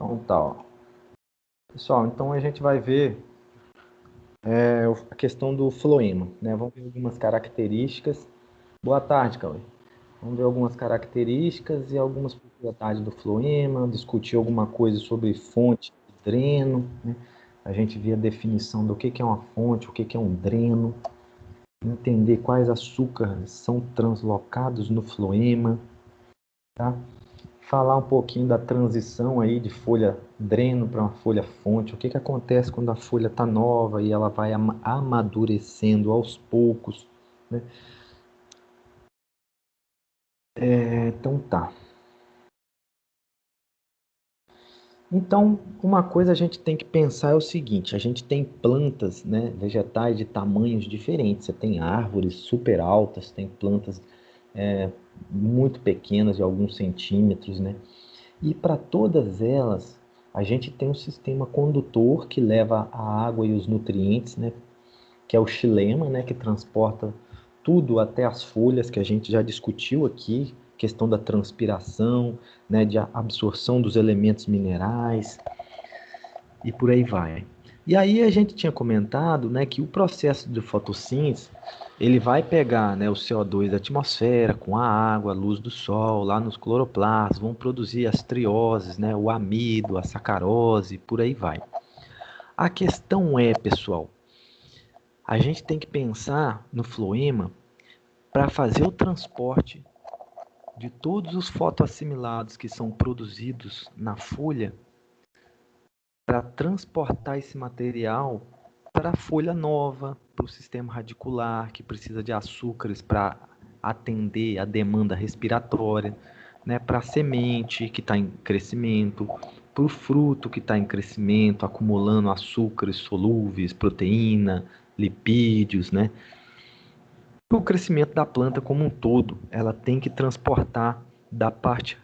Então tá, ó. Pessoal, então a gente vai ver a questão do floema, né? Vamos ver algumas características. Boa tarde, Cauê. Vamos ver algumas características e algumas propriedades do floema, discutir alguma coisa sobre fonte e dreno, né? A gente vê a definição do que é uma fonte, o que é um dreno, entender quais açúcares são translocados no floema, tá? Falar um pouquinho da transição aí de folha dreno para uma folha fonte. O que acontece quando a folha está nova e ela vai amadurecendo aos poucos, né? Então tá. Então, uma coisa a gente tem que pensar é o seguinte: a gente tem plantas, né, vegetais de tamanhos diferentes. Você tem árvores super altas, tem plantas é, muito pequenas, de alguns centímetros, né? E para todas elas, a gente tem um sistema condutor que leva a água e os nutrientes, né? Que é o xilema, né? Que transporta tudo até as folhas, que a gente já discutiu aqui, questão da transpiração, né? De absorção dos elementos minerais e por aí vai. E aí a gente tinha comentado, né, que o processo de fotossíntese ele vai pegar, né, o CO2 da atmosfera com a água, a luz do sol, lá nos cloroplastos, vão produzir as trioses, né, o amido, a sacarose, por aí vai. A questão é, pessoal, a gente tem que pensar no floema para fazer o transporte de todos os fotoassimilados que são produzidos na folha para transportar esse material para a folha nova, para o sistema radicular, que precisa de açúcares para atender a demanda respiratória, né, para a semente que está em crescimento, para o fruto que está em crescimento, acumulando açúcares solúveis, proteína, lipídios, né? Para o crescimento da planta como um todo, ela tem que transportar da parte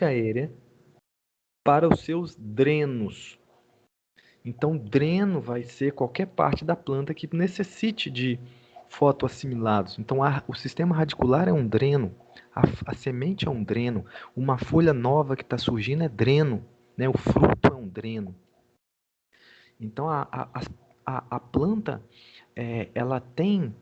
aérea para os seus drenos. Então, dreno vai ser qualquer parte da planta que necessite de fotoassimilados. Então, o sistema radicular é um dreno, a semente é um dreno, uma folha nova que está surgindo é dreno, né? O fruto é um dreno. Então, a planta ela tem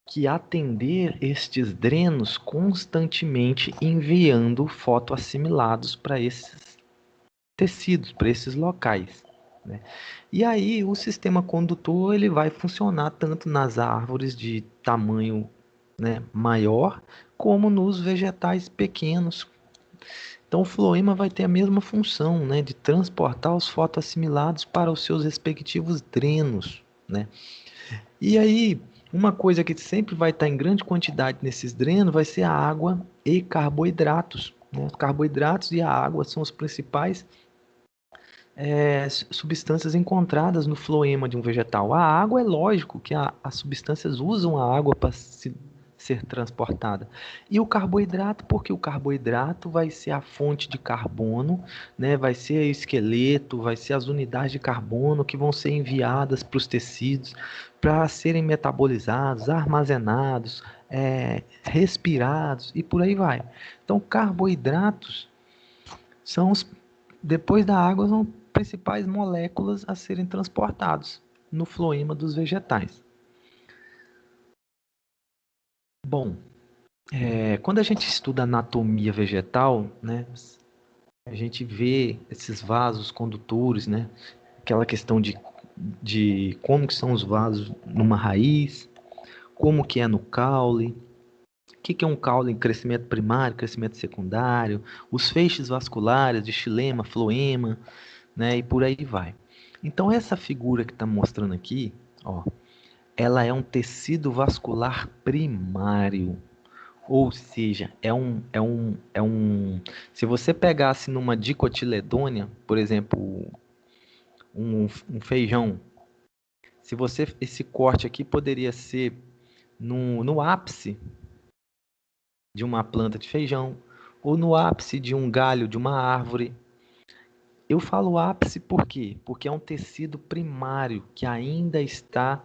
que atender estes drenos constantemente enviando fotoassimilados para esses tecidos, para esses locais, né? E aí o sistema condutor ele vai funcionar tanto nas árvores de tamanho, né, maior, como nos vegetais pequenos. Então o floema vai ter a mesma função, né, de transportar os fotoassimilados para os seus respectivos drenos, né? E aí uma coisa que sempre vai estar em grande quantidade nesses drenos vai ser a água e carboidratos, né? Os carboidratos e a água são os principais substâncias encontradas no floema de um vegetal. A água é lógico que as substâncias usam a água para ser transportada. E o carboidrato, porque o carboidrato vai ser a fonte de carbono, né? Vai ser o esqueleto, vai ser as unidades de carbono que vão ser enviadas para os tecidos para serem metabolizados, armazenados, respirados e por aí vai. Então, carboidratos são os, depois da água, são principais moléculas a serem transportados no floema dos vegetais. Bom, quando a gente estuda anatomia vegetal, né, a gente vê esses vasos condutores, né, aquela questão de como que são os vasos numa raiz, como que é no caule, o que é um caule em crescimento primário, crescimento secundário, os feixes vasculares de xilema, floema, né, e por aí vai. Então essa figura que está mostrando aqui, ó, ela é um tecido vascular primário, ou seja, se você pegasse numa dicotiledônia, por exemplo, um feijão, se você esse corte aqui poderia ser no ápice de uma planta de feijão ou no ápice de um galho de uma árvore. Eu falo ápice por quê? Porque é um tecido primário que ainda está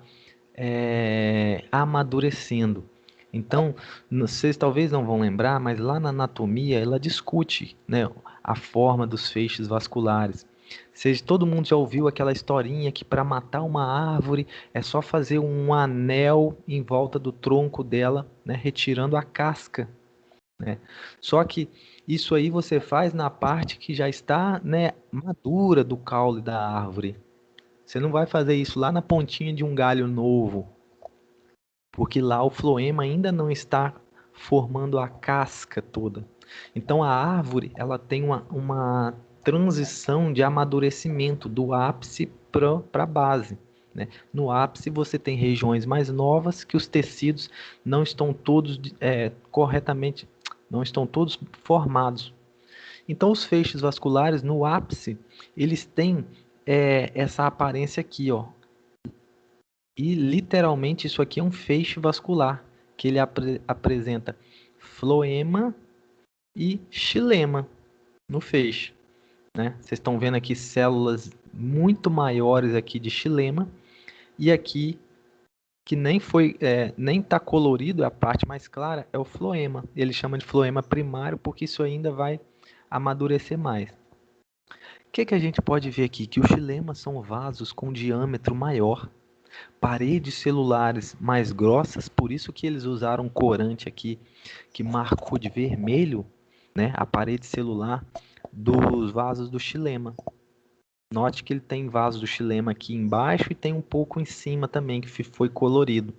amadurecendo. Então, vocês talvez não vão lembrar, mas lá na anatomia ela discute, né, a forma dos feixes vasculares. Todo mundo já ouviu aquela historinha que para matar uma árvore é só fazer um anel em volta do tronco dela, né, retirando a casca, né? Só que isso aí você faz na parte que já está, né, madura do caule da árvore. Você não vai fazer isso lá na pontinha de um galho novo, porque lá o floema ainda não está formando a casca toda. Então a árvore ela tem uma transição de amadurecimento do ápice para a base. Né? No ápice você tem regiões mais novas que os tecidos não estão todos corretamente, não estão todos formados. Então os feixes vasculares no ápice eles têm essa aparência aqui, ó, e literalmente isso aqui é um feixe vascular, que ele apresenta floema e xilema no feixe, né? Vocês estão vendo aqui células muito maiores aqui de xilema e aqui que nem está colorido, a parte mais clara é o floema. Ele chama de floema primário porque isso ainda vai amadurecer mais. O que a gente pode ver aqui? Que os xilemas são vasos com diâmetro maior, paredes celulares mais grossas, por isso que eles usaram um corante aqui que marcou de vermelho, né, a parede celular dos vasos do xilema. Note que ele tem vaso do xilema aqui embaixo e tem um pouco em cima também que foi colorido.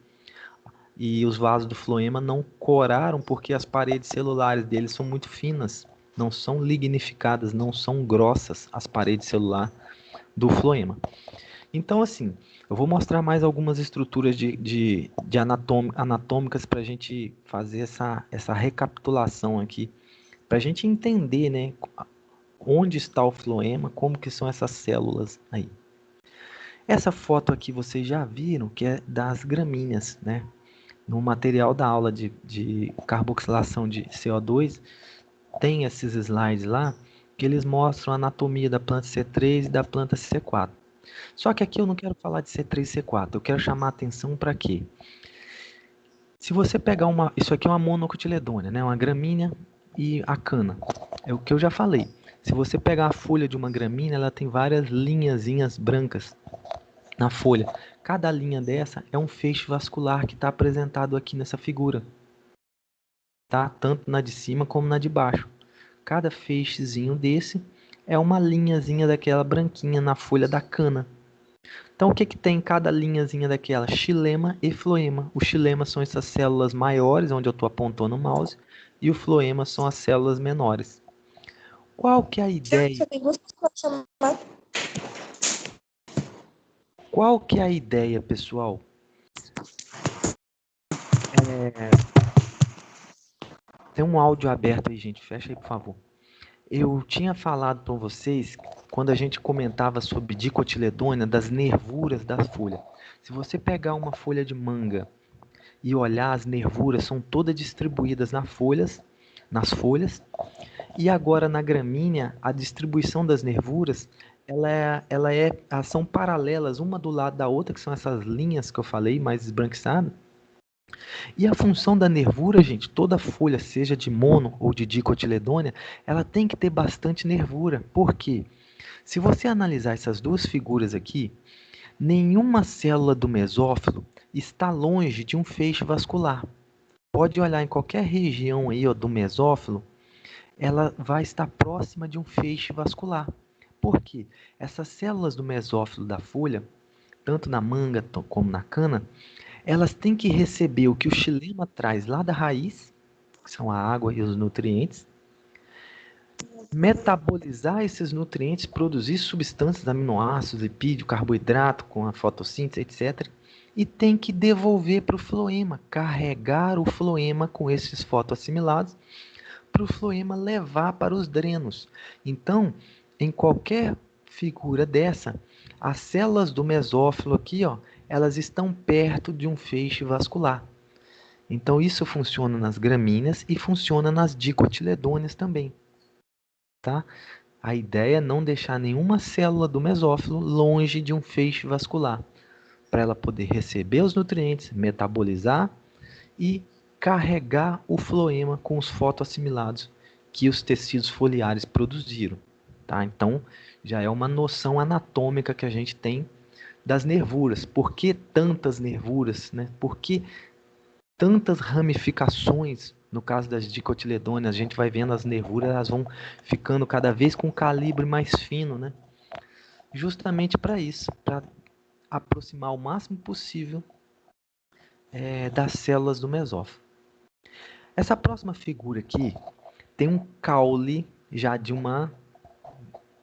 E os vasos do floema não coraram porque as paredes celulares deles são muito finas, não são lignificadas, não são grossas as paredes celulares do floema. Então, assim, eu vou mostrar mais algumas estruturas de anatômicas para a gente fazer essa recapitulação aqui, para a gente entender, né, onde está o floema, como que são essas células aí. Essa foto aqui vocês já viram, que é das gramíneas, né? No material da aula de carboxilação de CO2, tem esses slides lá, que eles mostram a anatomia da planta C3 e da planta C4. Só que aqui eu não quero falar de C3 e C4, eu quero chamar a atenção para quê? Se você pegar isso aqui é uma monocotiledônia, né? Uma gramínea e a cana. É o que eu já falei. Se você pegar a folha de uma gramínea, ela tem várias linhazinhas brancas na folha. Cada linha dessa é um feixe vascular que está apresentado aqui nessa figura. Tá? Tanto na de cima como na de baixo. Cada feixezinho desse é uma linhazinha daquela branquinha na folha da cana. Então, o que tem em cada linhazinha daquela? Xilema e floema. O xilema são essas células maiores, onde eu estou apontando o mouse, e o floema são as células menores. Qual que é a ideia? Qual que é a ideia, pessoal? Tem um áudio aberto aí, gente. Fecha aí, por favor. Eu tinha falado para vocês, quando a gente comentava sobre dicotiledônia, das nervuras da folha. Se você pegar uma folha de manga e olhar, as nervuras são todas distribuídas nas folhas. E agora na gramínea, a distribuição das nervuras, elas são paralelas uma do lado da outra, que são essas linhas que eu falei, mais esbranquiçadas. E a função da nervura, gente, toda folha, seja de mono ou de dicotiledônia, ela tem que ter bastante nervura. Por quê? Se você analisar essas duas figuras aqui, nenhuma célula do mesófilo está longe de um feixe vascular. Pode olhar em qualquer região aí, ó, do mesófilo, ela vai estar próxima de um feixe vascular. Por quê? Essas células do mesófilo da folha, tanto na manga como na cana, elas têm que receber o que o xilema traz lá da raiz, que são a água e os nutrientes, metabolizar esses nutrientes, produzir substâncias, aminoácidos, lipídio, carboidrato, com a fotossíntese, etc. E tem que devolver para o floema, carregar o floema com esses fotoassimilados, para o floema levar para os drenos. Então, em qualquer figura dessa, as células do mesófilo aqui, ó, elas estão perto de um feixe vascular. Então, isso funciona nas gramíneas e funciona nas dicotiledôneas também. Tá? A ideia é não deixar nenhuma célula do mesófilo longe de um feixe vascular, para ela poder receber os nutrientes, metabolizar e carregar o floema com os fotoassimilados que os tecidos foliares produziram. Tá? Então, já é uma noção anatômica que a gente tem das nervuras. Por que tantas nervuras? Né? Por que tantas ramificações? No caso das dicotiledôneas, a gente vai vendo as nervuras, elas vão ficando cada vez com um calibre mais fino, né? Justamente para isso, para aproximar o máximo possível das células do mesófilo. Essa próxima figura aqui tem um caule já de uma,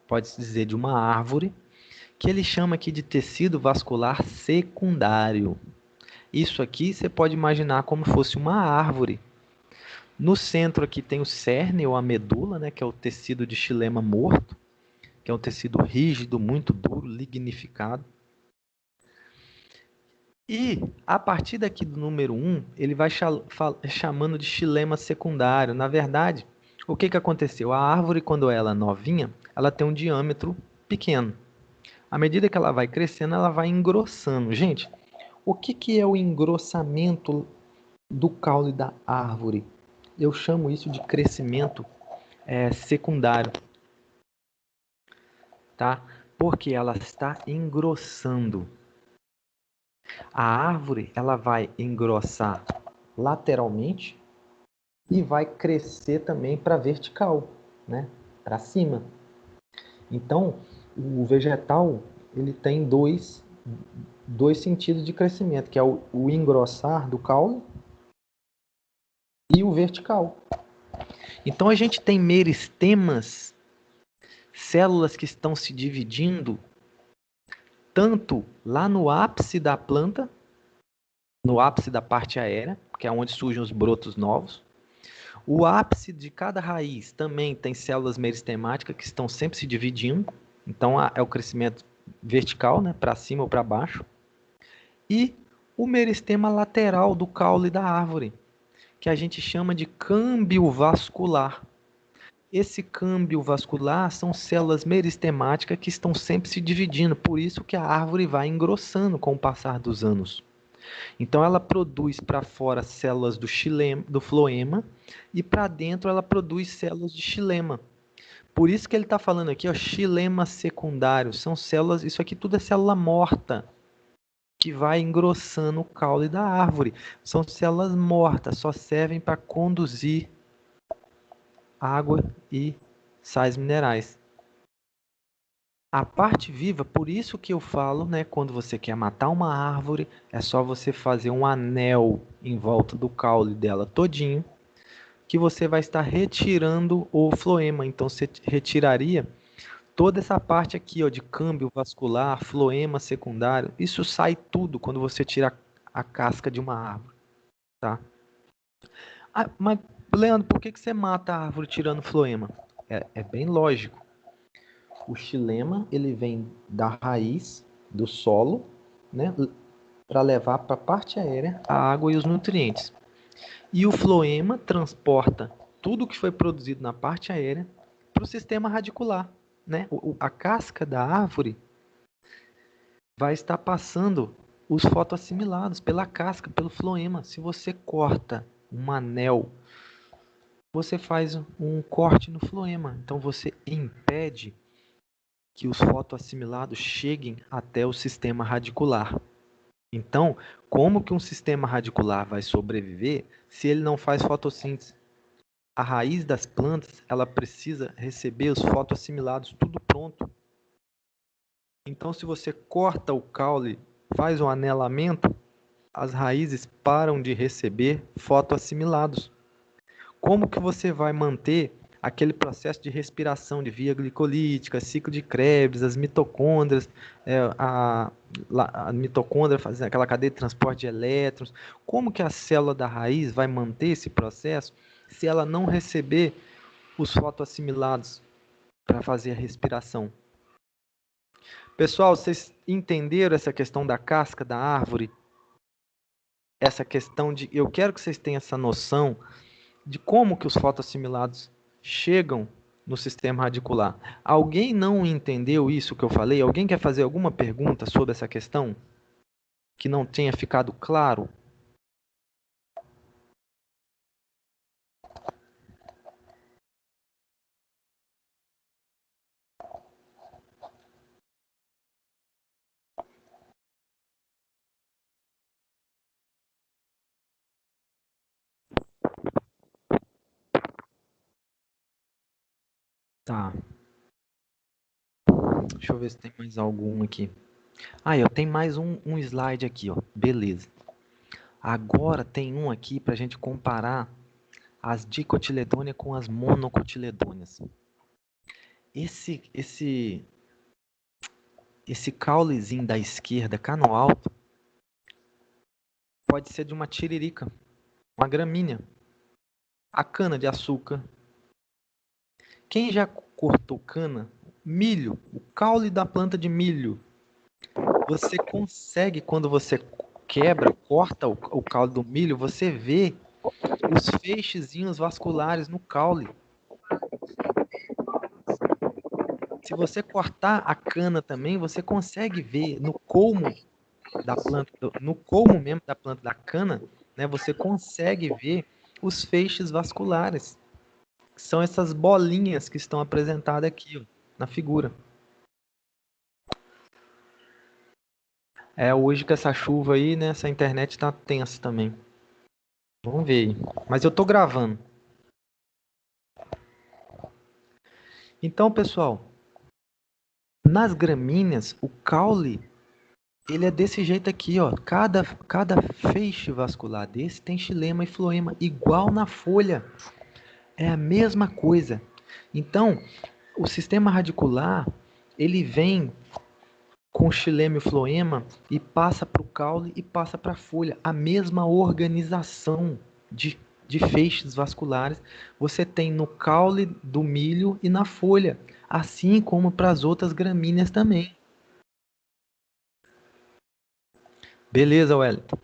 pode-se dizer, de uma árvore, que ele chama aqui de tecido vascular secundário. Isso aqui você pode imaginar como fosse uma árvore. No centro aqui tem o cerne ou a medula, né, que é o tecido de xilema morto, que é um tecido rígido, muito duro, lignificado. E a partir daqui do número 1, ele vai chamando de xilema secundário. Na verdade, o que aconteceu? A árvore, quando ela é novinha, ela tem um diâmetro pequeno. À medida que ela vai crescendo, ela vai engrossando. Gente, o que é o engrossamento do caule da árvore? Eu chamo isso de crescimento secundário, tá? Porque ela está engrossando. A árvore, ela vai engrossar lateralmente e vai crescer também para vertical, né? Para cima. Então, o vegetal ele tem dois sentidos de crescimento, que é o engrossar do caule e o vertical. Então, a gente tem meristemas, células que estão se dividindo tanto lá no ápice da planta, no ápice da parte aérea, que é onde surgem os brotos novos. O ápice de cada raiz também tem células meristemáticas que estão sempre se dividindo. Então, é o crescimento vertical, né, para cima ou para baixo. E o meristema lateral do caule da árvore, que a gente chama de câmbio vascular. Esse câmbio vascular são células meristemáticas que estão sempre se dividindo, por isso que a árvore vai engrossando com o passar dos anos. Então ela produz para fora células do floema e para dentro ela produz células de xilema. Por isso que ele está falando aqui, ó, xilema secundário, são células, isso aqui tudo é célula morta, que vai engrossando o caule da árvore. São células mortas, só servem para conduzir água e sais minerais. A parte viva, por isso que eu falo, né, quando você quer matar uma árvore, é só você fazer um anel em volta do caule dela todinho, que você vai estar retirando o floema. Então você retiraria toda essa parte aqui, ó, de câmbio vascular, floema secundário. Isso sai tudo quando você tira a casca de uma árvore, tá? Ah, mas, Leandro, por que você mata a árvore tirando floema? É bem lógico. O xilema, ele vem da raiz do solo, né, para levar para a parte aérea a água e os nutrientes. E o floema transporta tudo que foi produzido na parte aérea para o sistema radicular, né? A casca da árvore vai estar passando os fotoassimilados pela casca, pelo floema. Se você corta um anel, você faz um corte no floema. Então você impede que os fotoassimilados cheguem até o sistema radicular. Então, como que um sistema radicular vai sobreviver se ele não faz fotossíntese? A raiz das plantas, ela precisa receber os fotoassimilados tudo pronto. Então, se você corta o caule, faz um anelamento, as raízes param de receber fotoassimilados. Como que você vai manter aquele processo de respiração de via glicolítica, ciclo de Krebs, as mitocôndrias, a mitocôndria fazendo aquela cadeia de transporte de elétrons? Como que a célula da raiz vai manter esse processo se ela não receber os fotoassimilados para fazer a respiração? Pessoal, vocês entenderam essa questão da casca da árvore? Essa questão de... Eu quero que vocês tenham essa noção de como que os fotoassimilados chegam no sistema radicular. Alguém não entendeu isso que eu falei? Alguém quer fazer alguma pergunta sobre essa questão? Que não tenha ficado claro? Tá, deixa eu ver se tem mais algum aqui. Ah, eu tenho mais um slide aqui, ó. Beleza. Agora tem um aqui para a gente comparar as dicotiledôneas com as monocotiledôneas. Esse caulezinho da esquerda cá no alto pode ser de uma tiririca, uma gramínea, a cana de açúcar. Quem já cortou cana? Milho, o caule da planta de milho. Você consegue, quando você quebra, corta o caule do milho, você vê os feixezinhos vasculares no caule. Se você cortar a cana também, você consegue ver no colmo da planta, no colmo mesmo da planta da cana, né, você consegue ver os feixes vasculares, que são essas bolinhas que estão apresentadas aqui, ó, na figura. Hoje com essa chuva aí, né, essa internet tá tensa também. Vamos ver aí. Mas eu tô gravando. Então, pessoal, nas gramíneas, o caule, ele é desse jeito aqui, ó. Cada feixe vascular desse tem xilema e floema, igual na folha. É a mesma coisa. Então, o sistema radicular, ele vem com xilema e floema e passa para o caule e passa para a folha. A mesma organização de feixes vasculares você tem no caule do milho e na folha, assim como para as outras gramíneas também. Beleza, Wellington?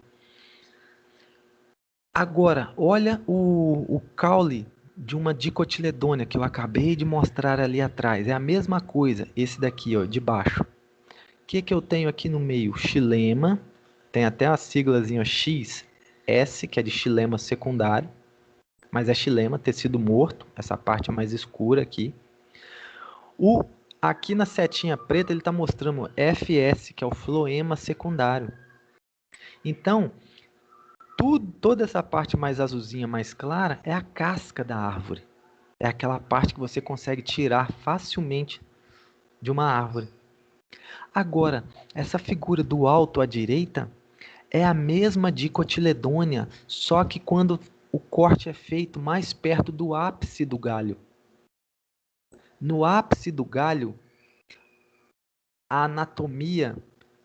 Agora, olha o caule de uma dicotiledônia que eu acabei de mostrar ali atrás. É a mesma coisa, esse daqui, ó, de baixo. O que eu tenho aqui no meio? Xilema, tem até a siglazinha XS, que é de xilema secundário, mas é xilema, tecido morto, essa parte mais escura aqui. Aqui na setinha preta ele está mostrando FS, que é o floema secundário. Então, toda essa parte mais azulzinha, mais clara, é a casca da árvore. É aquela parte que você consegue tirar facilmente de uma árvore. Agora, essa figura do alto à direita é a mesma dicotiledônia, só que quando o corte é feito mais perto do ápice do galho. No ápice do galho, a anatomia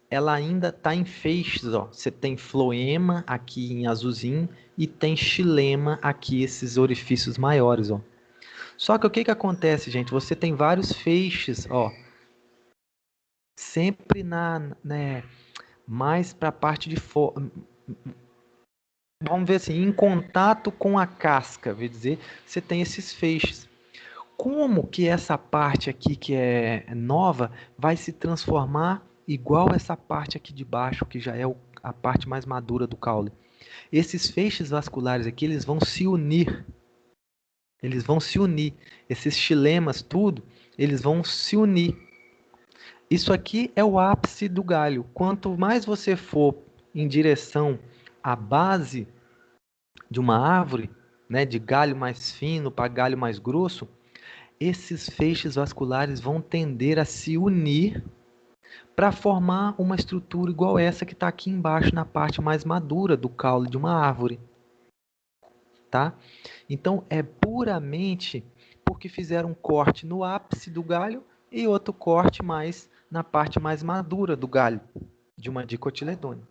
ela ainda está em feixes. Ó. Você tem floema aqui em azulzinho e tem xilema aqui, esses orifícios maiores. Ó. Só que o que acontece, gente? Você tem vários feixes, ó, sempre mais para a parte de fora. Vamos ver assim, em contato com a casca, vou dizer, você tem esses feixes. Como que essa parte aqui que é nova vai se transformar igual essa parte aqui de baixo, que já é a parte mais madura do caule? Esses feixes vasculares aqui, eles vão se unir. Eles vão se unir. Esses xilemas, tudo, eles vão se unir. Isso aqui é o ápice do galho. Quanto mais você for em direção à base de uma árvore, né, de galho mais fino para galho mais grosso, esses feixes vasculares vão tender a se unir para formar uma estrutura igual essa que está aqui embaixo na parte mais madura do caule de uma árvore. Tá? Então é puramente porque fizeram um corte no ápice do galho e outro corte mais na parte mais madura do galho de uma dicotiledônia.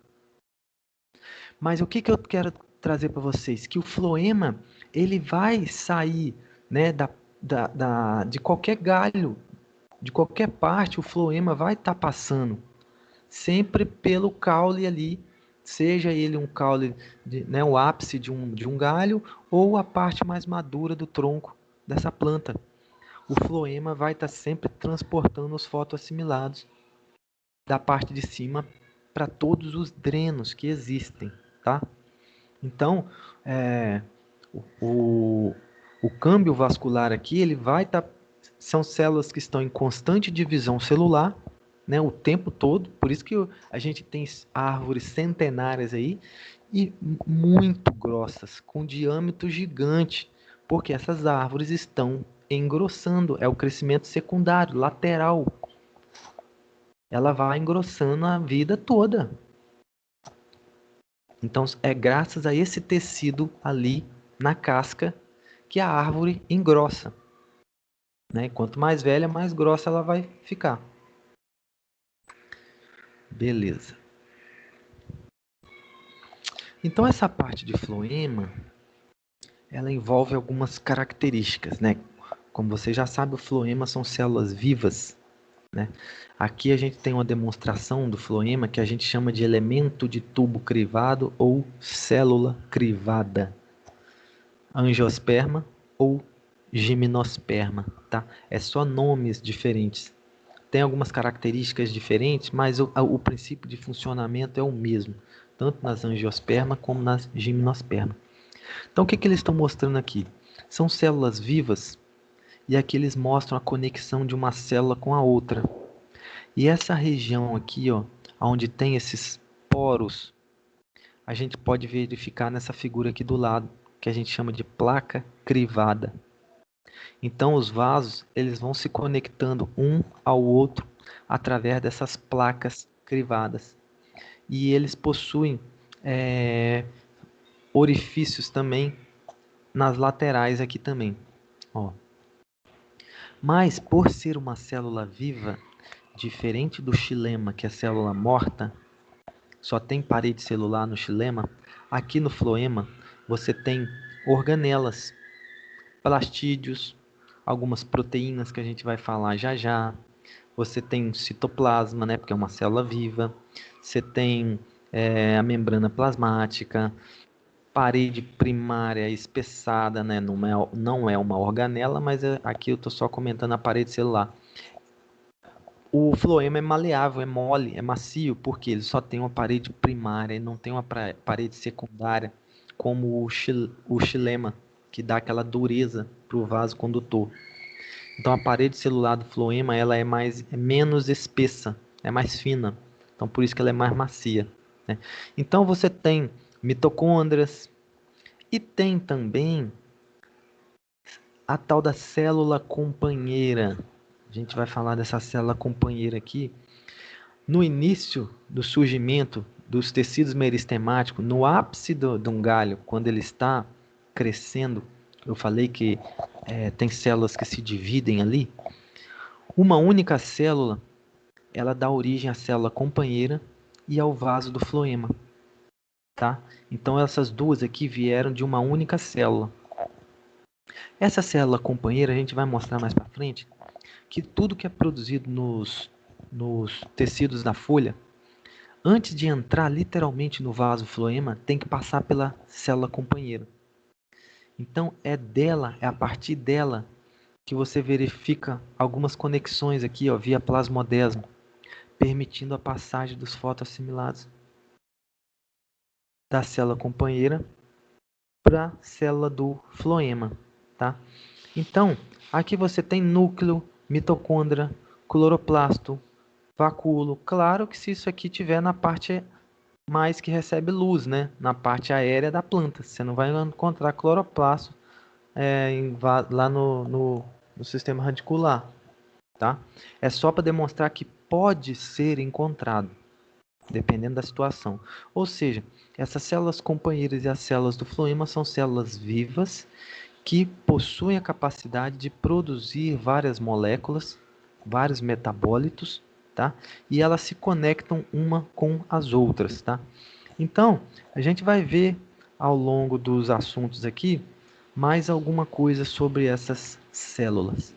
Mas o que eu quero trazer para vocês? Que o floema ele vai sair, né, de qualquer galho, de qualquer parte, o floema vai estar passando sempre pelo caule ali, seja ele um caule, né, o ápice de um galho ou a parte mais madura do tronco dessa planta. O floema vai estar sempre transportando os fotoassimilados da parte de cima para todos os drenos que existem, tá? Então, o, o câmbio vascular aqui, ele vai estar, são células que estão em constante divisão celular, né, o tempo todo, por isso que a gente tem árvores centenárias aí e muito grossas, com diâmetro gigante, porque essas árvores estão engrossando, é o crescimento secundário, lateral. Ela vai engrossando a vida toda. Então, é graças a esse tecido ali na casca que a árvore engrossa, né? Quanto mais velha, mais grossa ela vai ficar. Beleza. Então, essa parte de floema, ela envolve algumas características, né? Como você já sabe, o floema são células vivas, né? Aqui a gente tem uma demonstração do floema que a gente chama de elemento de tubo crivado ou célula crivada, angiosperma ou gimnosperma, tá? É só nomes diferentes. Tem algumas características diferentes, mas o princípio de funcionamento é o mesmo, tanto nas angiospermas como nas gimnospermas. Então, o que, que eles estão mostrando aqui? São células vivas e aqui eles mostram a conexão de uma célula com a outra. E essa região aqui, ó, onde tem esses poros, a gente pode verificar nessa figura aqui do lado, que a gente chama de placa crivada. Então, os vasos eles vão se conectando um ao outro através dessas placas crivadas. E eles possuem orifícios também nas laterais aqui também. Ó. Mas, por ser uma célula viva, diferente do xilema, que é célula morta, só tem parede celular no xilema, aqui no floema você tem organelas, plastídeos, algumas proteínas que a gente vai falar já já. Você tem citoplasma, né, porque é uma célula viva. Você tem a membrana plasmática, parede primária espessada, né, não é uma organela, mas aqui eu estou só comentando a parede celular. O floema é maleável, é mole, é macio, porque ele só tem uma parede primária e não tem uma parede secundária, como o xilema, que dá aquela dureza para o vaso condutor. Então a parede celular do floema ela é menos espessa, é mais fina. Então por isso que ela é mais macia, né? Então você tem mitocôndrias e tem também a tal da célula companheira. A gente vai falar dessa célula companheira aqui. No início do surgimento dos tecidos meristemáticos, no ápice de um galho, quando ele está crescendo, eu falei que tem células que se dividem ali. Uma única célula, ela dá origem à célula companheira e ao vaso do floema, tá? Então essas duas aqui vieram de uma única célula. Essa célula companheira a gente vai mostrar mais para frente que tudo que é produzido nos tecidos da folha, antes de entrar literalmente no vaso floema, tem que passar pela célula companheira. Então é a partir dela que você verifica algumas conexões aqui, ó, via plasmodesmo, permitindo a passagem dos fotoassimilados da célula companheira para a célula do floema, tá? Então, aqui você tem núcleo, mitocôndria, cloroplasto, vacúolo. Claro que se isso aqui tiver na parte mais que recebe luz, né? Na parte aérea da planta. Você não vai encontrar cloroplasto lá no sistema radicular, tá? É só para demonstrar que pode ser encontrado, dependendo da situação. Ou seja, essas células companheiras e as células do floema são células vivas que possuem a capacidade de produzir várias moléculas, vários metabólitos, tá? E elas se conectam uma com as outras, tá? Então, a gente vai ver ao longo dos assuntos aqui mais alguma coisa sobre essas células.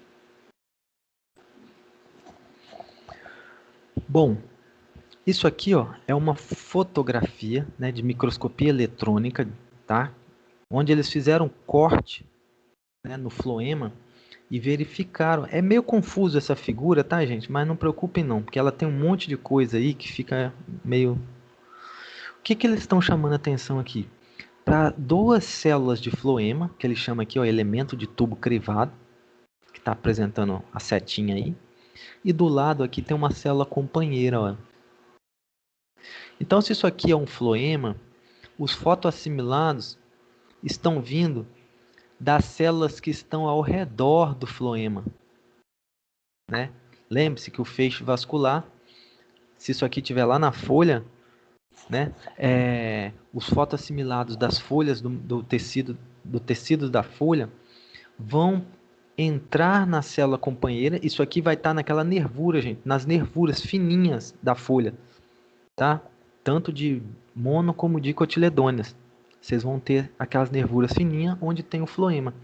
Bom, isso aqui, ó, é uma fotografia, né, de microscopia eletrônica, tá? Onde eles fizeram um corte, né, no floema e verificaram. É meio confuso essa figura, tá, gente? Mas não preocupem não, porque ela tem um monte de coisa aí que fica meio... O que eles estão chamando a atenção aqui? Para duas células de floema, que ele chama aqui, ó, elemento de tubo crivado, que está apresentando a setinha aí. E do lado aqui tem uma célula companheira, ó. Então, se isso aqui é um floema, os fotoassimilados estão vindo das células que estão ao redor do floema, né? Lembre-se que o feixe vascular, se isso aqui estiver lá na folha, né? Os fotoassimilados das folhas do tecido da folha vão entrar na célula companheira. Isso aqui vai estar naquela nervura, gente, nas nervuras fininhas da folha, tá? Tanto de mono como de cotiledôneas. Vocês vão ter aquelas nervuras fininhas onde tem o floema.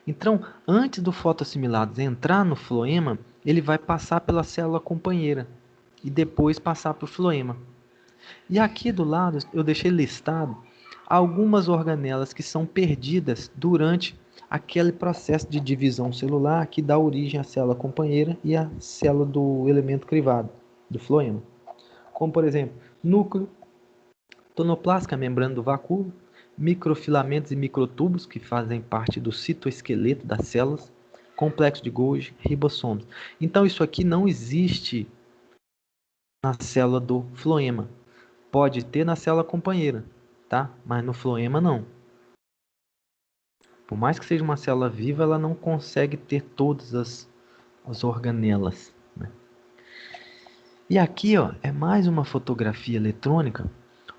Então, antes do fotoassimilado entrar no floema, ele vai passar pela célula companheira e depois passar para o floema. E aqui do lado eu deixei listado algumas organelas que são perdidas durante aquele processo de divisão celular que dá origem à célula companheira e à célula do elemento crivado, do floema. Como, por exemplo, núcleo, tonoplástica, membrana do vacúolo, microfilamentos e microtúbulos, que fazem parte do citoesqueleto das células, complexo de Golgi, ribossomos. Então, isso aqui não existe na célula do floema. Pode ter na célula companheira, tá? Mas no floema não. Por mais que seja uma célula viva, ela não consegue ter todas as organelas, né? E aqui, ó, é mais uma fotografia eletrônica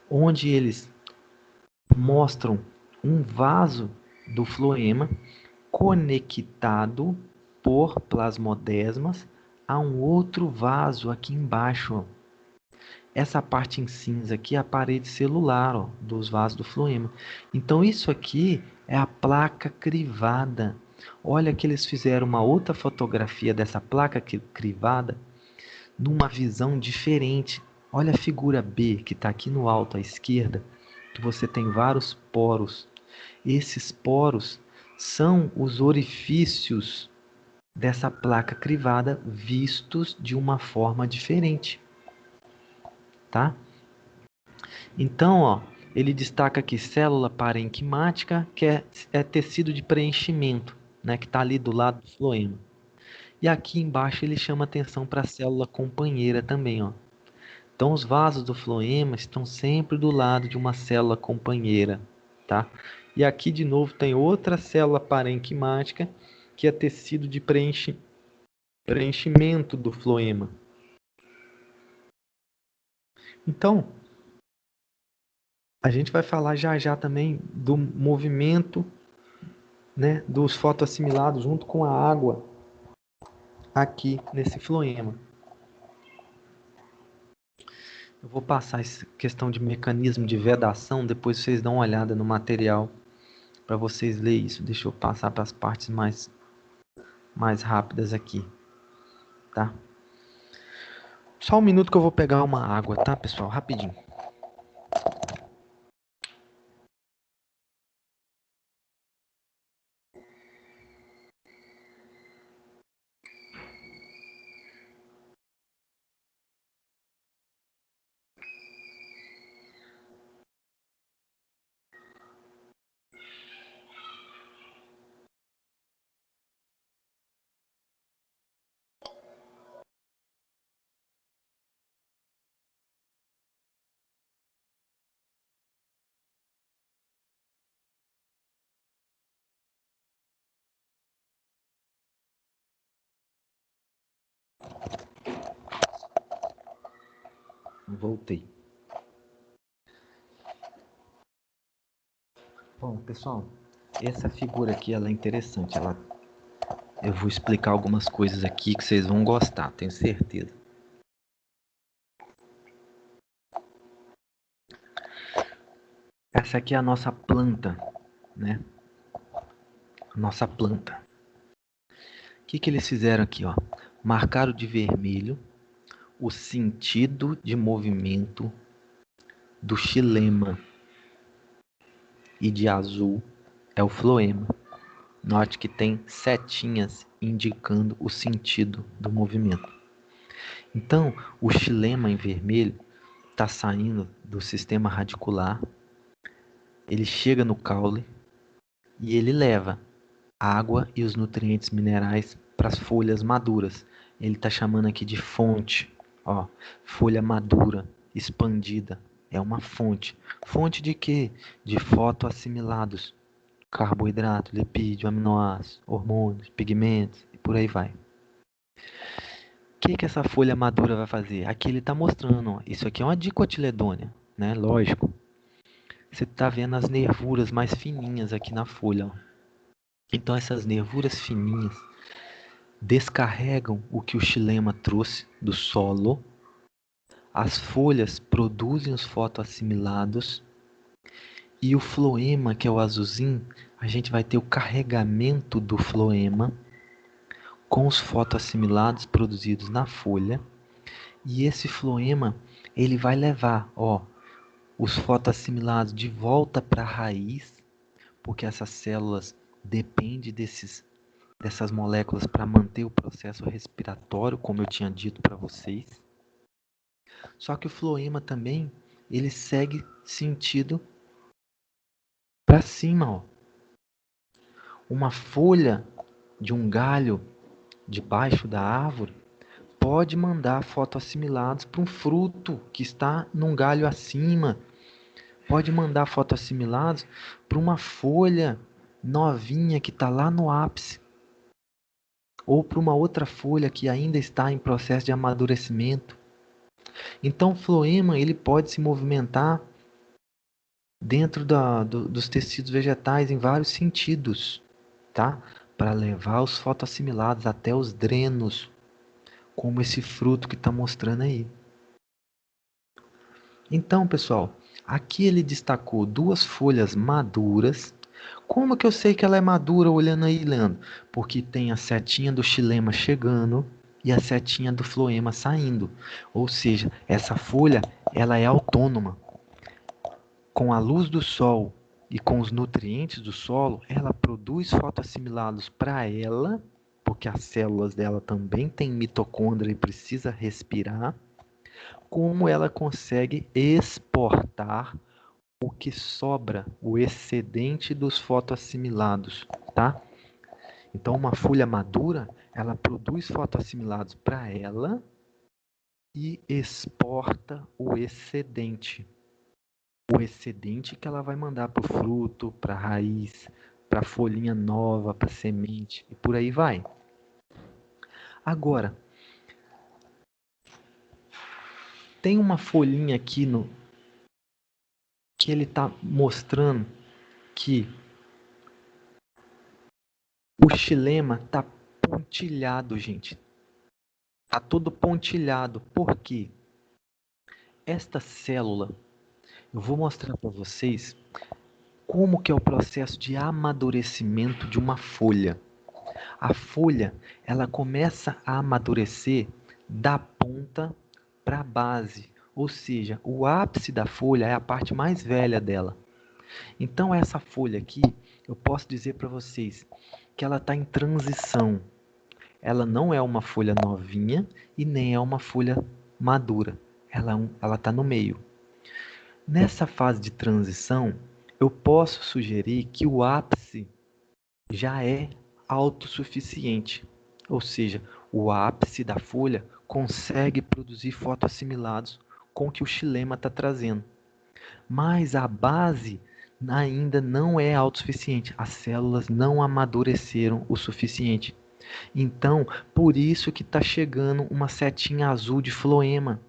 onde eles mostram um vaso do floema conectado por plasmodesmas a um outro vaso aqui embaixo, ó. Essa parte em cinza aqui é a parede celular, ó, dos vasos do floema. Então isso aqui é a placa crivada. Olha que eles fizeram uma outra fotografia dessa placa crivada numa visão diferente. Olha a figura B que está aqui no alto à esquerda, que você tem vários poros. Esses poros são os orifícios dessa placa crivada vistos de uma forma diferente, tá? Então, ó, ele destaca aqui célula parenquimática, que é tecido de preenchimento, né, que está ali do lado do floema. E aqui embaixo ele chama atenção para a célula companheira também, ó. Então, os vasos do floema estão sempre do lado de uma célula companheira, tá? E aqui de novo tem outra célula parenquimática, que é tecido de preenchimento do floema. Então, a gente vai falar já já também do movimento, né, dos fotoassimilados junto com a água aqui nesse floema. Eu vou passar essa questão de mecanismo de vedação, depois vocês dão uma olhada no material para vocês lerem isso. Deixa eu passar para as partes mais rápidas aqui, tá? Só um minuto que eu vou pegar uma água, tá, pessoal? Rapidinho. Voltei. Bom, pessoal, essa figura aqui ela é interessante. Eu vou explicar algumas coisas aqui que vocês vão gostar, tenho certeza. Essa aqui é a nossa planta, né? A nossa planta. O que eles fizeram aqui, ó? Marcaram de vermelho o sentido de movimento do xilema e de azul é o floema. Note que tem setinhas indicando o sentido do movimento. Então, o xilema em vermelho está saindo do sistema radicular, ele chega no caule e ele leva água e os nutrientes minerais para as folhas maduras. Ele está chamando aqui de fonte. Ó, folha madura, expandida, é uma fonte. Fonte de quê? De fotoassimilados. carboidrato, lipídio, aminoácidos, hormônios, pigmentos e por aí vai. O que essa folha madura vai fazer? Aqui ele está mostrando, ó, isso aqui é uma dicotiledônia, né? Lógico. Você está vendo as nervuras mais fininhas aqui na folha, ó. Então essas nervuras fininhas descarregam o que o xilema trouxe do solo. As folhas produzem os fotoassimilados e o floema, que é o azulzinho, a gente vai ter o carregamento do floema com os fotoassimilados produzidos na folha. E esse floema, ele vai levar, ó, os fotoassimilados de volta para a raiz, porque essas células dependem dessas moléculas para manter o processo respiratório, como eu tinha dito para vocês. Só que o floema também, ele segue sentido para cima, ó. Uma folha de um galho debaixo da árvore pode mandar fotoassimilados para um fruto que está num galho acima. Pode mandar fotoassimilados para uma folha novinha que está lá no ápice. Ou para uma outra folha que ainda está em processo de amadurecimento. Então o floema ele pode se movimentar dentro dos tecidos vegetais em vários sentidos, tá? Para levar os fotoassimilados até os drenos, como esse fruto que está mostrando aí. Então, pessoal, aqui ele destacou duas folhas maduras. Como que eu sei que ela é madura olhando aí, Leandro? Porque tem a setinha do xilema chegando e a setinha do floema saindo. Ou seja, essa folha ela é autônoma. Com a luz do sol e com os nutrientes do solo, ela produz fotoassimilados para ela, porque as células dela também têm mitocôndria e precisa respirar, como ela consegue exportar o que sobra, o excedente dos fotoassimilados, tá? Então, uma folha madura, ela produz fotoassimilados para ela e exporta o excedente. O excedente que ela vai mandar para o fruto, para a raiz, para a folhinha nova, para a semente e por aí vai. Agora, tem uma folhinha aqui que ele está mostrando que o xilema está pontilhado, gente. Está todo pontilhado. Por quê? Esta célula, eu vou mostrar para vocês como que é o processo de amadurecimento de uma folha. A folha, ela começa a amadurecer da ponta para a base, ou seja, o ápice da folha é a parte mais velha dela. Então essa folha aqui, eu posso dizer para vocês que ela está em transição. Ela não é uma folha novinha e nem é uma folha madura. Ela está no meio. Nessa fase de transição, eu posso sugerir que o ápice já é autossuficiente, ou seja, o ápice da folha consegue produzir fotoassimilados com o que o xilema está trazendo. Mas a base ainda não é autossuficiente, as células não amadureceram o suficiente. Então, por isso que está chegando uma setinha azul de floema.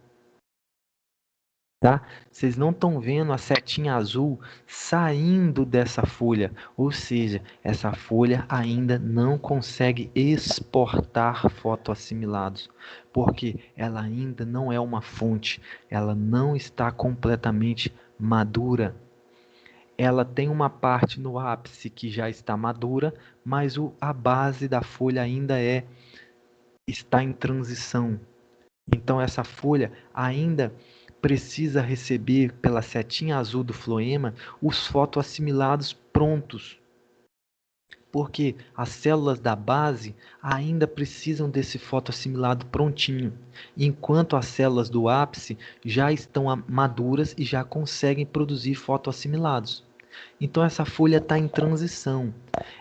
Tá? Vocês não estão vendo a setinha azul saindo dessa folha, ou seja, essa folha ainda não consegue exportar fotoassimilados, porque ela ainda não é uma fonte, ela não está completamente madura. Ela tem uma parte no ápice que já está madura, mas a base da folha ainda está em transição. Então essa folha ainda precisa receber pela setinha azul do floema os fotoassimilados prontos. Porque as células da base ainda precisam desse fotoassimilado prontinho, enquanto as células do ápice já estão maduras e já conseguem produzir fotoassimilados. Então essa folha está em transição.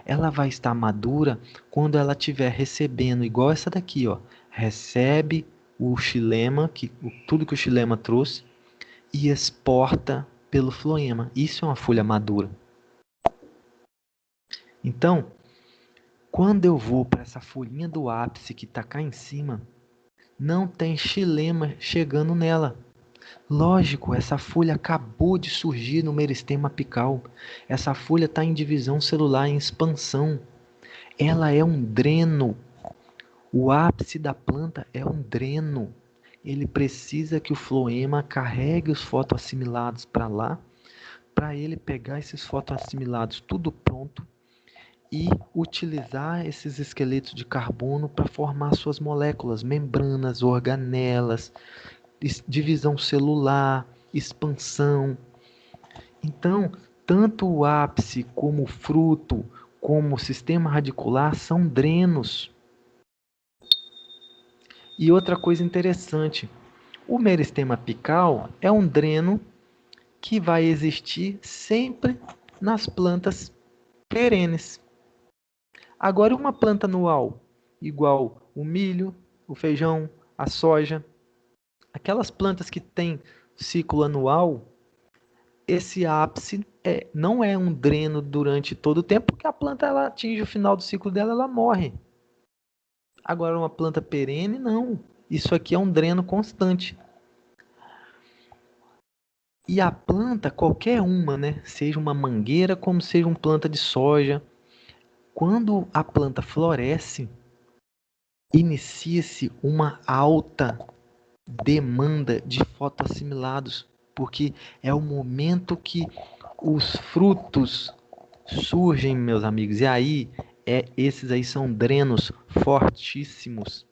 Ela vai estar madura quando ela estiver recebendo, igual essa daqui, ó, recebe o xilema, tudo que o xilema trouxe, e exporta pelo floema. Isso é uma folha madura. Então, quando eu vou para essa folhinha do ápice que está cá em cima, não tem xilema chegando nela. Lógico, essa folha acabou de surgir no meristema apical. Essa folha está em divisão celular, em expansão. Ela é um dreno. O ápice da planta é um dreno. Ele precisa que o floema carregue os fotoassimilados para lá, para ele pegar esses fotoassimilados tudo pronto e utilizar esses esqueletos de carbono para formar suas moléculas, membranas, organelas, divisão celular, expansão. Então, tanto o ápice como o fruto, como o sistema radicular são drenos. E outra coisa interessante, o meristema apical é um dreno que vai existir sempre nas plantas perenes. Agora, uma planta anual, igual o milho, o feijão, a soja, aquelas plantas que têm ciclo anual, esse ápice não é um dreno durante todo o tempo, porque a planta ela atinge o final do ciclo dela, ela morre. Agora, uma planta perene, não. Isso aqui é um dreno constante. E a planta, qualquer uma, né? Seja uma mangueira, como seja uma planta de soja, quando a planta floresce, inicia-se uma alta demanda de fotoassimilados, porque é o momento que os frutos surgem, meus amigos. E aí, esses aí são drenos fortíssimos.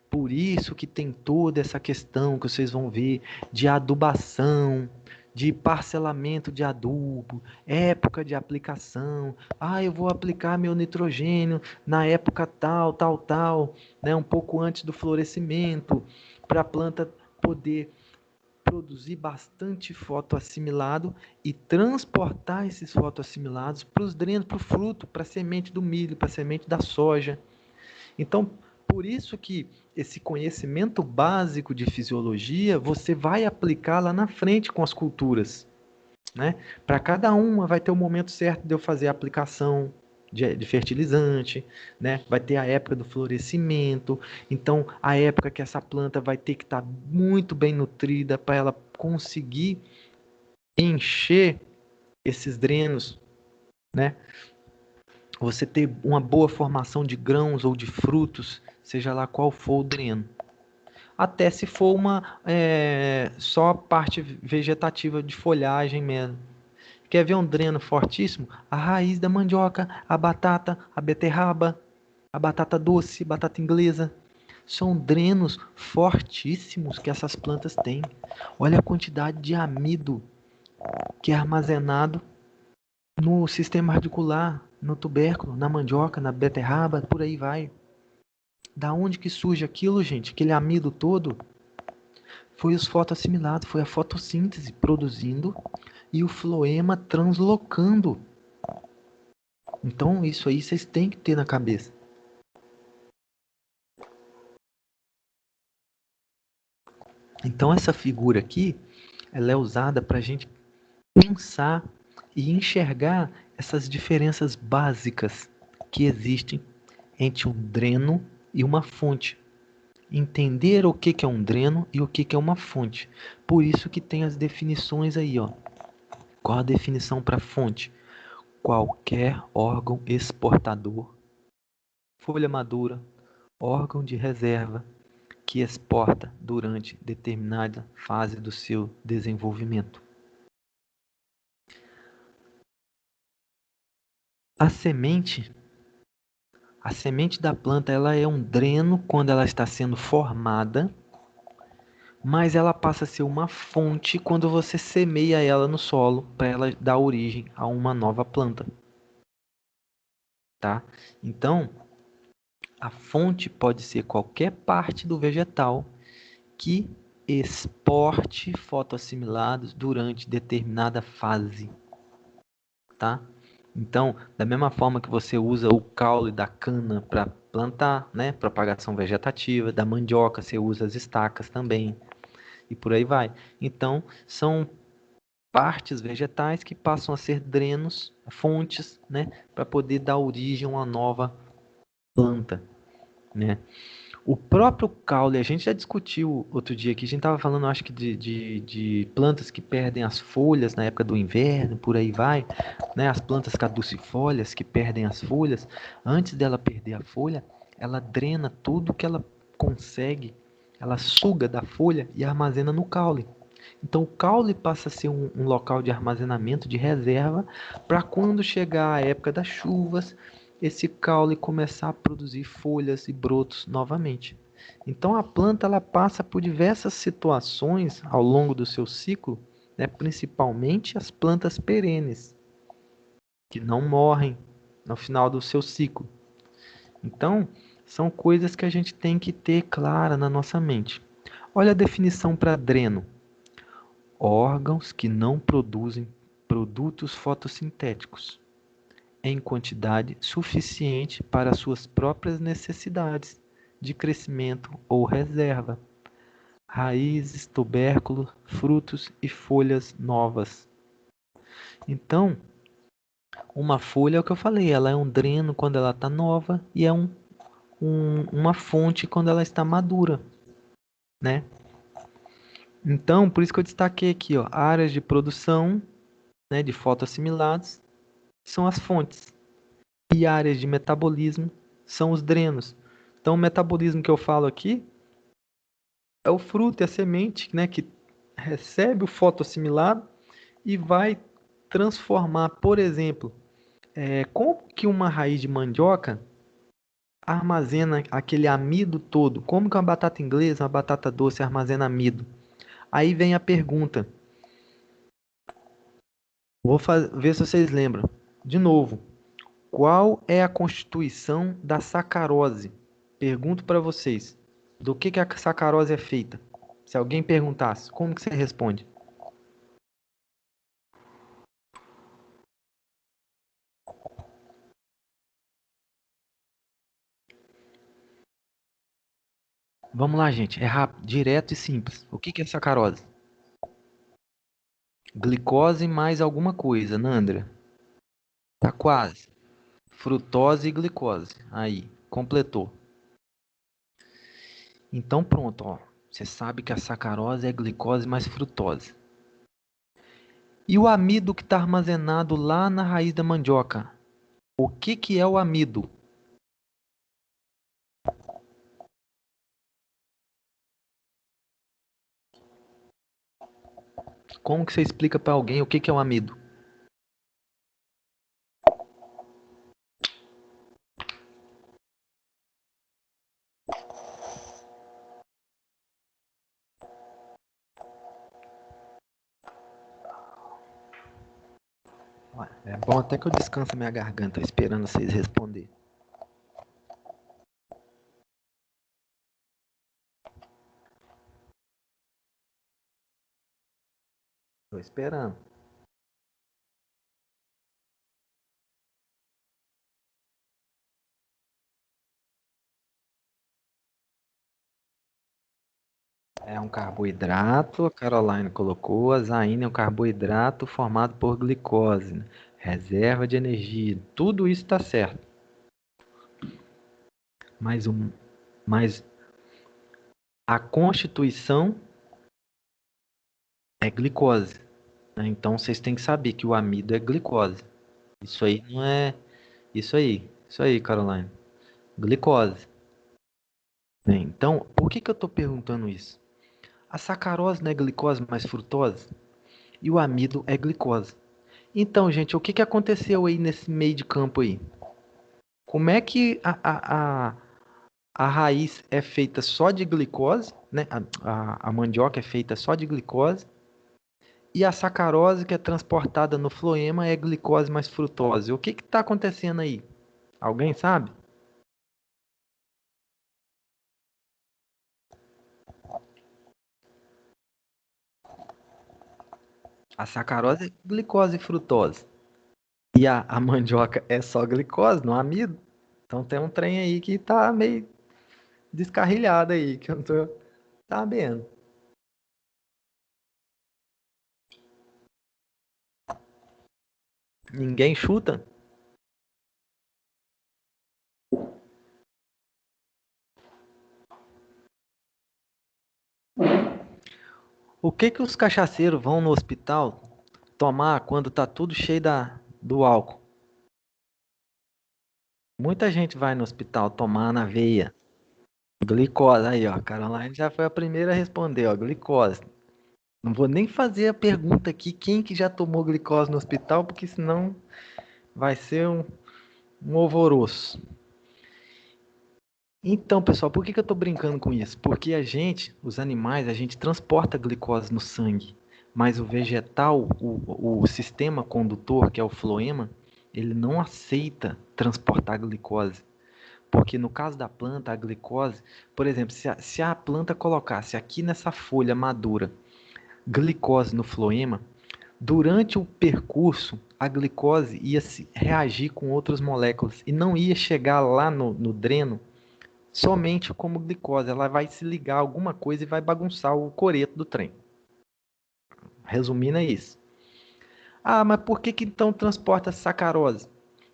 Por isso que tem toda essa questão que vocês vão ver de adubação, de parcelamento de adubo, época de aplicação. Ah, eu vou aplicar meu nitrogênio na época tal, tal, tal, né, um pouco antes do florescimento, para a planta poder produzir bastante fotoassimilado e transportar esses fotoassimilados para os drenos, para o fruto, para a semente do milho, para a semente da soja. Então, por isso que esse conhecimento básico de fisiologia você vai aplicar lá na frente com as culturas, né? Para cada uma vai ter o momento certo de eu fazer a aplicação de fertilizante, né? Vai ter a época do florescimento, então a época que essa planta vai ter que estar muito bem nutrida para ela conseguir encher esses drenos, né? Você ter uma boa formação de grãos ou de frutos, seja lá qual for o dreno. Até se for só parte vegetativa de folhagem mesmo. Quer ver um dreno fortíssimo? A raiz da mandioca, a batata, a beterraba, a batata doce, batata inglesa. São drenos fortíssimos que essas plantas têm. Olha a quantidade de amido que é armazenado no sistema radicular, no tubérculo, na mandioca, na beterraba, por aí vai. Da onde que surge aquilo, gente? Aquele amido todo? Foi os fotoassimilados, foi a fotossíntese produzindo e o floema translocando. Então, isso aí vocês têm que ter na cabeça. Então, essa figura aqui, ela é usada para a gente pensar e enxergar essas diferenças básicas que existem entre um dreno e uma fonte. Entender o que é um dreno e o que é uma fonte. Por isso que tem as definições aí, ó. Qual a definição para fonte? Qualquer órgão exportador, folha madura, órgão de reserva que exporta durante determinada fase do seu desenvolvimento. A semente da planta ela é um dreno quando ela está sendo formada, mas ela passa a ser uma fonte quando você semeia ela no solo para ela dar origem a uma nova planta. Tá? Então, a fonte pode ser qualquer parte do vegetal que exporte fotoassimilados durante determinada fase, tá? Então, da mesma forma que você usa o caule da cana para plantar, né, propagação vegetativa, da mandioca você usa as estacas também, e por aí vai. Então, são partes vegetais que passam a ser drenos, fontes, né, para poder dar origem a uma nova planta, né? O próprio caule, a gente já discutiu outro dia aqui, a gente estava falando, acho que de plantas que perdem as folhas na época do inverno, por aí vai, né? As plantas caducifólias que perdem as folhas, antes dela perder a folha, ela drena tudo que ela consegue, ela suga da folha e armazena no caule. Então o caule passa a ser um local de armazenamento, de reserva, para quando chegar a época das chuvas, esse caule começar a produzir folhas e brotos novamente. Então a planta ela passa por diversas situações ao longo do seu ciclo, né, principalmente as plantas perenes, que não morrem no final do seu ciclo. Então, são coisas que a gente tem que ter clara na nossa mente. Olha a definição para dreno: órgãos que não produzem produtos fotossintéticos em quantidade suficiente para suas próprias necessidades de crescimento ou reserva. Raízes, tubérculos, frutos e folhas novas. Então, uma folha é o que eu falei, ela é um dreno quando ela está nova e é uma fonte quando ela está madura, né? Então, por isso que eu destaquei aqui, ó, áreas de produção, né, de fotoassimilados são as fontes e áreas de metabolismo são os drenos. Então, o metabolismo que eu falo aqui é o fruto e a semente, né, que recebe o fotoassimilado e vai transformar, por exemplo, como que uma raiz de mandioca armazena aquele amido todo? Como que uma batata inglesa, uma batata doce armazena amido? Aí vem a pergunta. Vou ver se vocês lembram. De novo, qual é a constituição da sacarose? Pergunto para vocês. Do que a sacarose é feita? Se alguém perguntasse, como que você responde? Vamos lá, gente. É rápido, direto e simples. O que é sacarose? Glicose mais alguma coisa, Nandra. Tá quase. Frutose e glicose. Aí, completou. Então pronto, ó. Você sabe que a sacarose é glicose mais frutose. E o amido que está armazenado lá na raiz da mandioca? O que é o amido? Como que você explica para alguém o que é o amido? É bom até que eu descanso minha garganta esperando vocês responder. Tô esperando. É um carboidrato, a Caroline colocou, a zaína é um carboidrato formado por glicose, né? Reserva de energia, tudo isso está certo. Mas a constituição é glicose, né? Então vocês têm que saber que o amido é glicose. Isso aí não é. Isso aí, Caroline. Glicose. Né? Então, por que eu estou perguntando isso? A sacarose não é glicose mais frutose? E o amido é glicose. Então, gente, o que aconteceu aí nesse meio de campo aí? Como é que a raiz é feita só de glicose, né? A mandioca é feita só de glicose, e a sacarose que é transportada no floema é glicose mais frutose. O que está acontecendo aí? Alguém sabe? A sacarose é glicose e frutose. E a mandioca é só glicose, não amido. Então tem um trem aí que tá meio descarrilhado aí, que eu não tô sabendo. Ninguém chuta? O que que os cachaceiros vão no hospital tomar quando tá tudo cheio do álcool? Muita gente vai no hospital tomar na veia. Glicose, aí ó, Caroline já foi a primeira a responder, ó, glicose. Não vou nem fazer a pergunta aqui, quem que já tomou glicose no hospital, porque senão vai ser um alvoroço. Então, pessoal, por que que eu tô brincando com isso? Porque a gente, os animais, a gente transporta glicose no sangue, mas o vegetal, o sistema condutor, que é o floema, ele não aceita transportar glicose. Porque no caso da planta, a glicose, por exemplo, se a planta colocasse aqui nessa folha madura glicose no floema, durante o percurso, a glicose ia se reagir com outras moléculas e não ia chegar lá no dreno somente como glicose. Ela vai se ligar a alguma coisa e vai bagunçar o coreto do trem. Resumindo, é isso. Ah, mas por que que então transporta sacarose?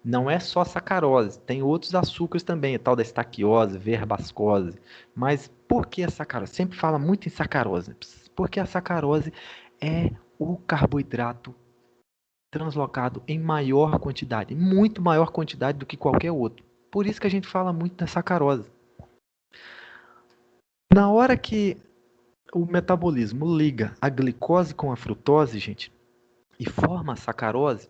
Não é só sacarose, tem outros açúcares também, a tal da estaquiose, verbascose. Mas por que a sacarose? Sempre fala muito em sacarose, porque a sacarose é o carboidrato translocado em maior quantidade, muito maior quantidade do que qualquer outro. Por isso que a gente fala muito da sacarose. Na hora que o metabolismo liga a glicose com a frutose, gente, e forma a sacarose,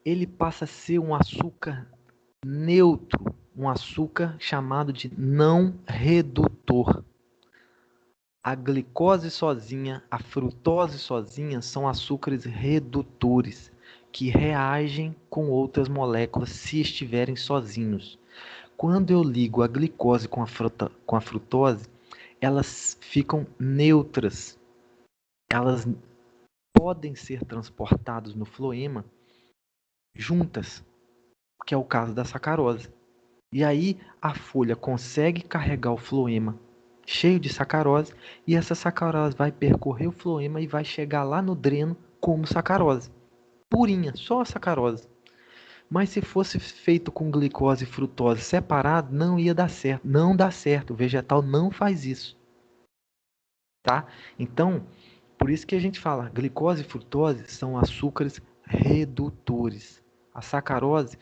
ele passa a ser um açúcar neutro, um açúcar chamado de não redutor. A glicose sozinha, a frutose sozinha são açúcares redutores que reagem com outras moléculas se estiverem sozinhos. Quando eu ligo a glicose com a frutose, elas ficam neutras. Elas podem ser transportadas no floema juntas, que é o caso da sacarose. E aí a folha consegue carregar o floema cheio de sacarose e essa sacarose vai percorrer o floema e vai chegar lá no dreno como sacarose. Purinha, só a sacarose. Mas se fosse feito com glicose e frutose separado, não ia dar certo. Não dá certo. O vegetal não faz isso, tá? Então, por isso que a gente fala, glicose e frutose são açúcares redutores. A sacarose